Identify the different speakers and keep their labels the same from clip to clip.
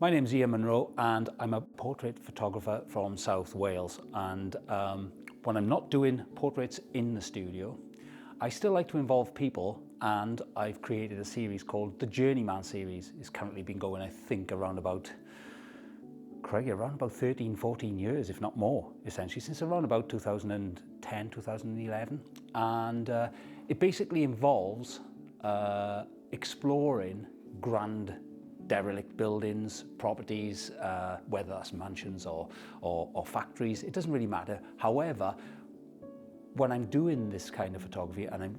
Speaker 1: My name's Ian Munro and I'm a portrait photographer from South Wales, and when I'm not doing portraits in the studio, I still like to involve people, and I've created a series called the Journeyman series. It's currently been going, I think, around about 13, 14 years, if not more, essentially, since around about 2010, 2011. And it basically involves exploring grand derelict buildings, properties, whether that's mansions or factories, it doesn't really matter. However, when I'm doing this kind of photography and I'm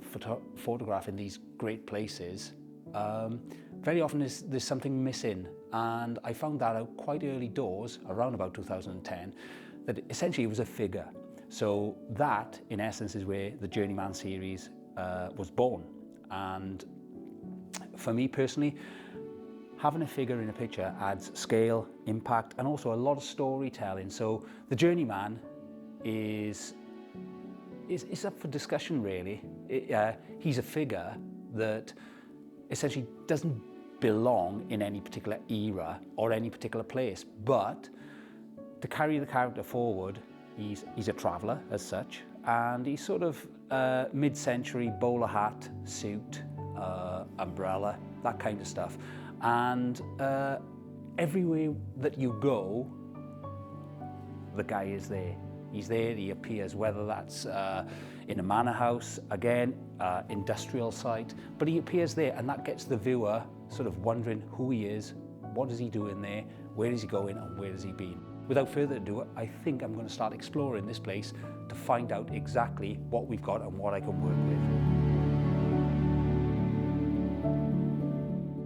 Speaker 1: photographing these great places, very often there's something missing. And I found that out quite early doors, around about 2010, that essentially it was a figure. So that, in essence, is where the Journeyman series was born. And for me personally, having a figure in a picture adds scale, impact, and also a lot of storytelling. So the Journeyman is up for discussion, really. He's a figure that essentially doesn't belong in any particular era or any particular place, but to carry the character forward, he's a traveller as such, and he's sort of mid-century bowler hat, suit, umbrella, that kind of stuff. And everywhere that you go, the guy is there. He's there, he appears, whether that's in a manor house, again, industrial site, but he appears there, and that gets the viewer sort of wondering who he is, what is he doing there, where is he going, and where has he been. Without further ado, I think I'm going to start exploring this place to find out exactly what we've got and what I can work with.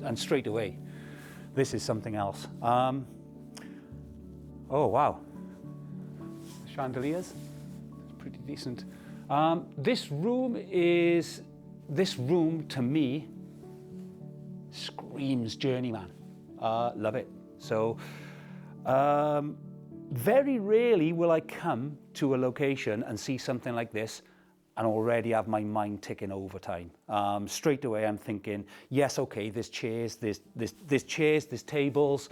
Speaker 1: And straight away, this is something else. Oh wow, chandeliers, it's pretty decent. This room to me screams Journeyman. Love it. So very rarely will I come to a location and see something like this and already have my mind ticking overtime. Straight away I'm thinking, yes, okay, there's chairs, there's tables,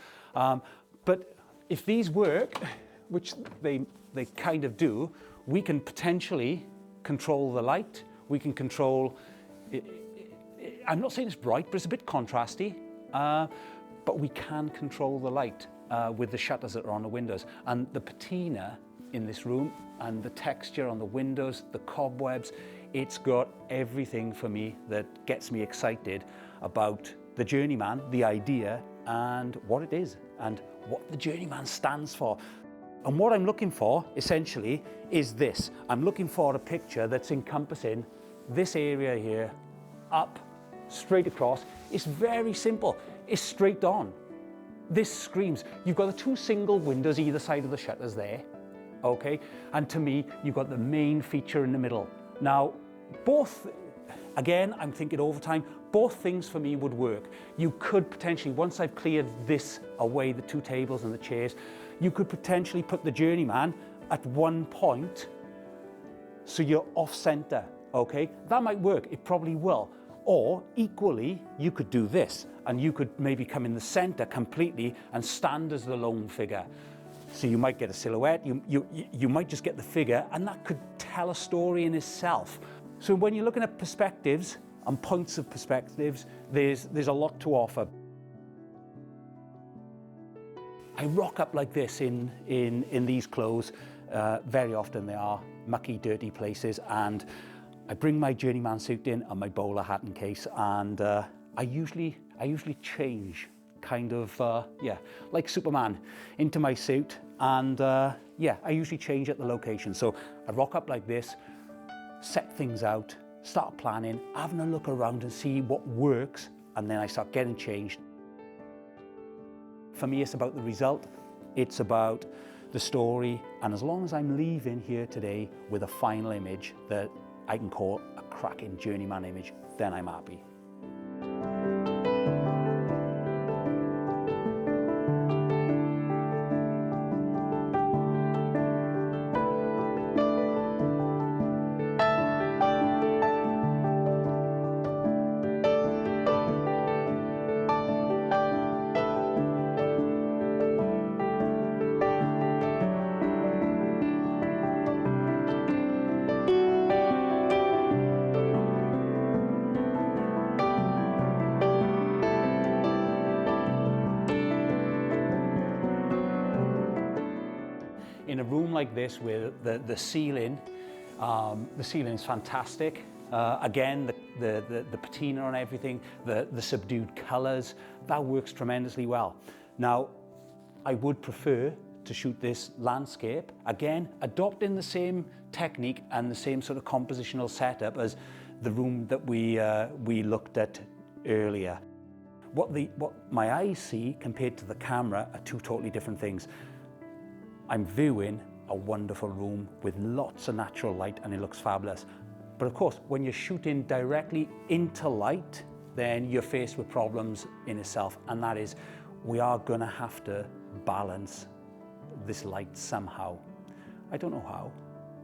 Speaker 1: but if these work, which they kind of do, we can potentially control the light, we can control, I'm not saying it's bright, but it's a bit contrasty, but we can control the light with the shutters that are on the windows. And the patina in this room and the texture on the windows, the cobwebs, it's got everything for me that gets me excited about the Journeyman, the idea, and what it is, and what the Journeyman stands for. And what I'm looking for, essentially, is this. I'm looking for a picture that's encompassing this area here, up, straight across. It's very simple. It's straight on. This screams. You've got the two single windows either side of the shutters there, okay? And to me, you've got the main feature in the middle. Now, both, again, I'm thinking overtime, both things for me would work. You could potentially, once I've cleared this away, the two tables and the chairs, you could potentially put the Journeyman at one point so you're off center, okay? That might work, it probably will. Or equally, you could do this and you could maybe come in the center completely and stand as the lone figure. So you might get a silhouette, you might just get the figure, and that could tell a story in itself. So when you're looking at perspectives and points of perspectives, there's a lot to offer. I rock up like this in these clothes. Very often they are mucky, dirty places, and I bring my Journeyman suit in and my bowler hat and case, and I usually change, kind of, yeah, like Superman, into my suit, and yeah, I usually change at the location. So I rock up like this, set things out, start planning, having a look around and see what works, and then I start getting changed. For me, it's about the result, it's about the story, and as long as I'm leaving here today with a final image that I can call a cracking Journeyman image, then I'm happy. in a room like this with the ceiling is fantastic. Again, the patina on everything, the subdued colors, that works tremendously well. Now, I would prefer to shoot this landscape, again, adopting the same technique and the same sort of compositional setup as the room that we looked at earlier. What my eyes see compared to the camera are two totally different things. I'm viewing a wonderful room with lots of natural light and it looks fabulous. But of course, when you're shooting directly into light, then you're faced with problems in itself, and that is, we are gonna have to balance this light somehow. I don't know how,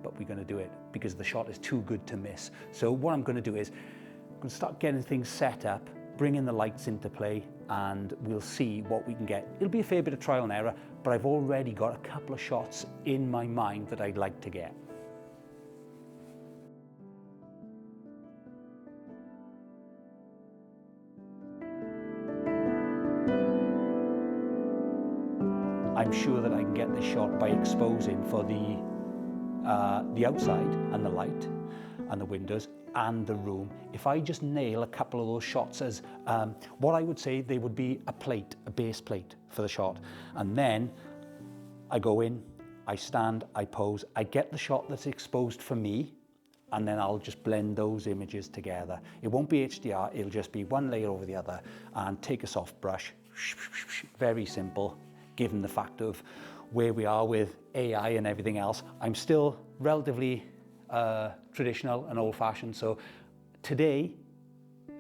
Speaker 1: but we're gonna do it because the shot is too good to miss. So what I'm gonna do is, I'm gonna start getting things set up, bringing the lights into play, and we'll see what we can get. It'll be a fair bit of trial and error, but I've already got a couple of shots in my mind that I'd like to get. I'm sure that I can get this shot by exposing for the outside and the light and the windows and the room. If I just nail a couple of those shots as what I would say they would be a base plate for the shot, and then I go in, I stand, I pose, I get the shot that's exposed for me, and then I'll just blend those images together. It won't be HDR, it'll just be one layer over the other, and take a soft brush, very simple. Given the fact of where we are with AI and everything else, I'm still relatively traditional and old-fashioned. So today,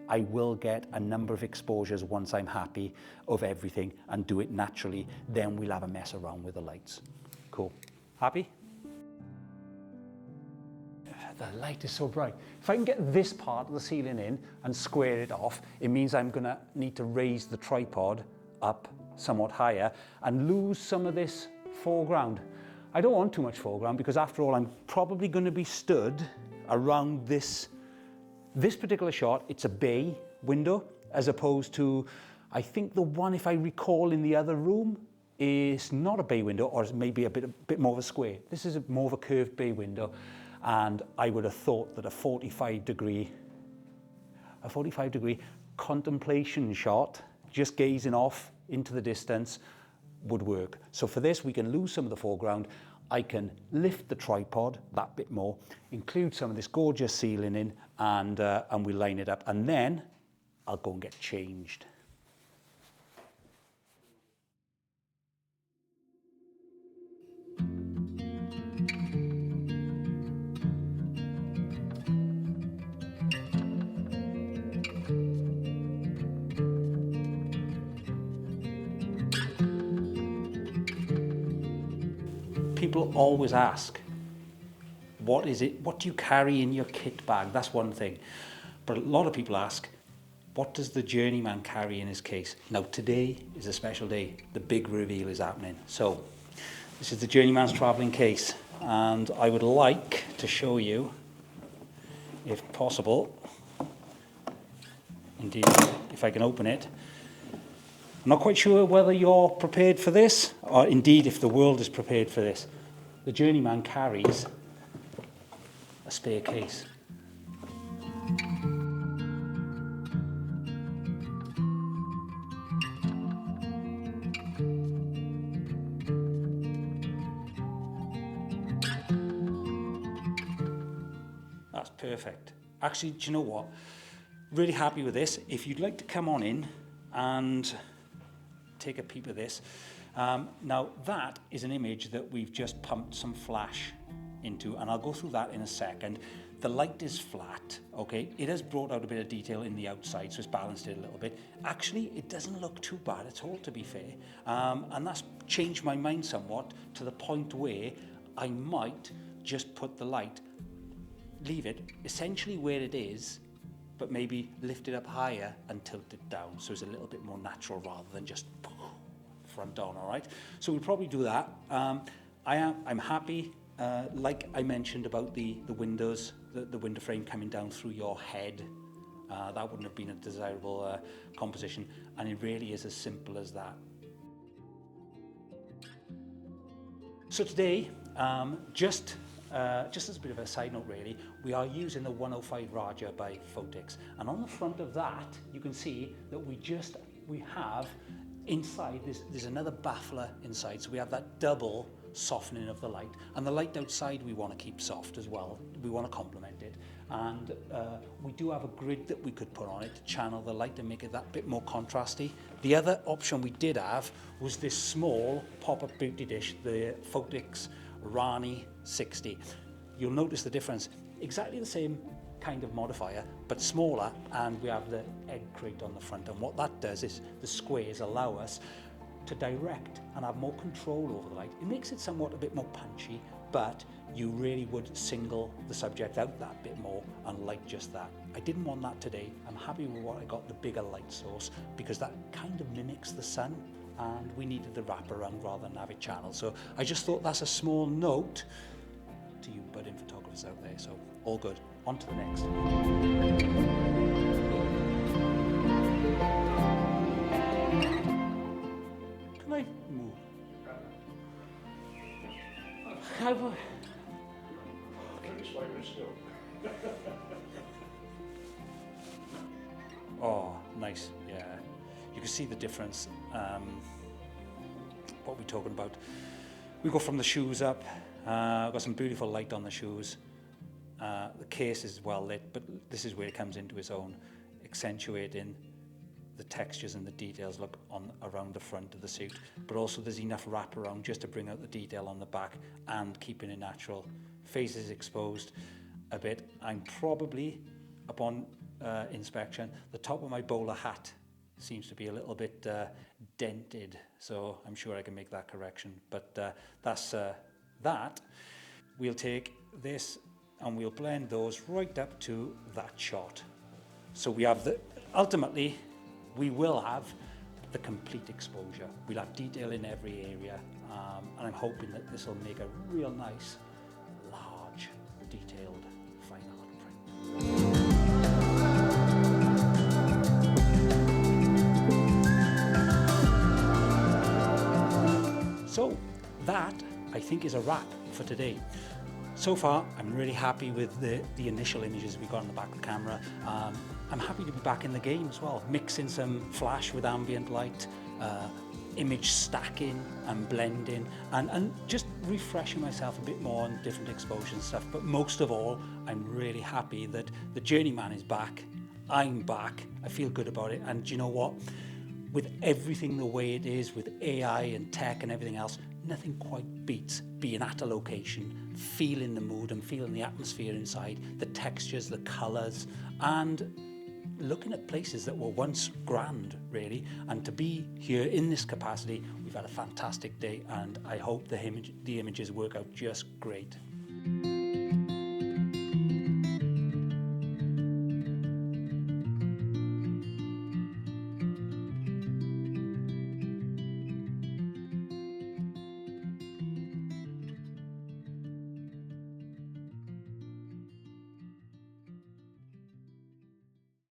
Speaker 1: I will get a number of exposures once I'm happy of everything and do it naturally. Then we'll have a mess around with the lights. Cool. Happy? The light is so bright. If I can get this part of the ceiling in and square it off, it means I'm gonna need to raise the tripod up somewhat higher and lose some of this foreground. I don't want too much foreground because after all, I'm probably going to be stood around this particular shot. It's a bay window as opposed to, I think the one, if I recall, in the other room is not a bay window, or is maybe a bit more of a square. This is more of a curved bay window, and I would have thought that a 45 degree contemplation shot, just gazing off into the distance, would work. So for this, we can lose some of the foreground. I can lift the tripod that bit more, include some of this gorgeous ceiling in, and we line it up. And then I'll go and get changed. People always ask, what is it? What do you carry in your kit bag? That's one thing. But a lot of people ask, what does the Journeyman carry in his case? Now today is a special day. The big reveal is happening. So this is the Journeyman's traveling case, and I would like to show you, if possible, indeed, if I can open it. I'm not quite sure whether you're prepared for this, or indeed if the world is prepared for this. The Journeyman carries a spare case. That's perfect. Actually, do you know what? Really happy with this. If you'd like to come on in and take a peep at this. Now that is an image that we've just pumped some flash into, and I'll go through that in a second. The light is flat, okay? It has brought out a bit of detail in the outside, so it's balanced it a little bit. Actually, it doesn't look too bad at all, to be fair. And that's changed my mind somewhat to the point where I might just put the light, leave it essentially where it is, but maybe lift it up higher and tilt it down, so it's a little bit more natural rather than just front on, all right? So we'll probably do that. I'm happy, like I mentioned about the windows, the window frame coming down through your head. That wouldn't have been a desirable composition, and it really is as simple as that. So today, just as a bit of a side note really, we are using the 105 Raja by Photix, and on the front of that you can see that we have inside, there's another baffler inside, so we have that double softening of the light, and the light outside we want to keep soft as well, we want to complement it, and we do have a grid that we could put on it to channel the light and make it that bit more contrasty. The other option we did have was this small pop-up beauty dish, the Photix Rani 60. You'll notice the difference, exactly the same kind of modifier but smaller, and we have the egg crate on the front, and what that does is the squares allow us to direct and have more control over the light. It makes it somewhat a bit more punchy, but you really would single the subject out that bit more and light just that. I didn't want that today. I'm happy with what I got, the bigger light source, because that kind of mimics the sun, and we needed the wraparound rather than have it channeled. So I just thought that's a small note to you budding photographers out there. So all good. On to the next. Can I move? Oh, nice. Yeah, you can see the difference. What we're talking about. We go from the shoes up. Got some beautiful light on the shoes. The case is well lit, but this is where it comes into its own, accentuating the textures and the details look on around the front of the suit, but also there's enough wraparound just to bring out the detail on the back and keeping it natural. Face is exposed a bit. I'm probably, upon inspection, the top of my bowler hat seems to be a little bit dented, so I'm sure I can make that correction, but that's that. We'll take this and we'll blend those right up to that shot. So we have ultimately, we will have the complete exposure. We'll have detail in every area, and I'm hoping that this will make a real nice, large, detailed fine art print. So that, I think, is a wrap for today. So far, I'm really happy with the initial images we got on the back of the camera. I'm happy to be back in the game as well, mixing some flash with ambient light, image stacking and blending, and just refreshing myself a bit more on different exposures and stuff. But most of all, I'm really happy that the Journeyman is back. I'm back. I feel good about it. And do you know what? With everything the way it is, with AI and tech and everything else, nothing quite beats being at a location, feeling the mood and feeling the atmosphere inside, the textures, the colours, and looking at places that were once grand, really. And to be here in this capacity, we've had a fantastic day, and I hope the images work out just great.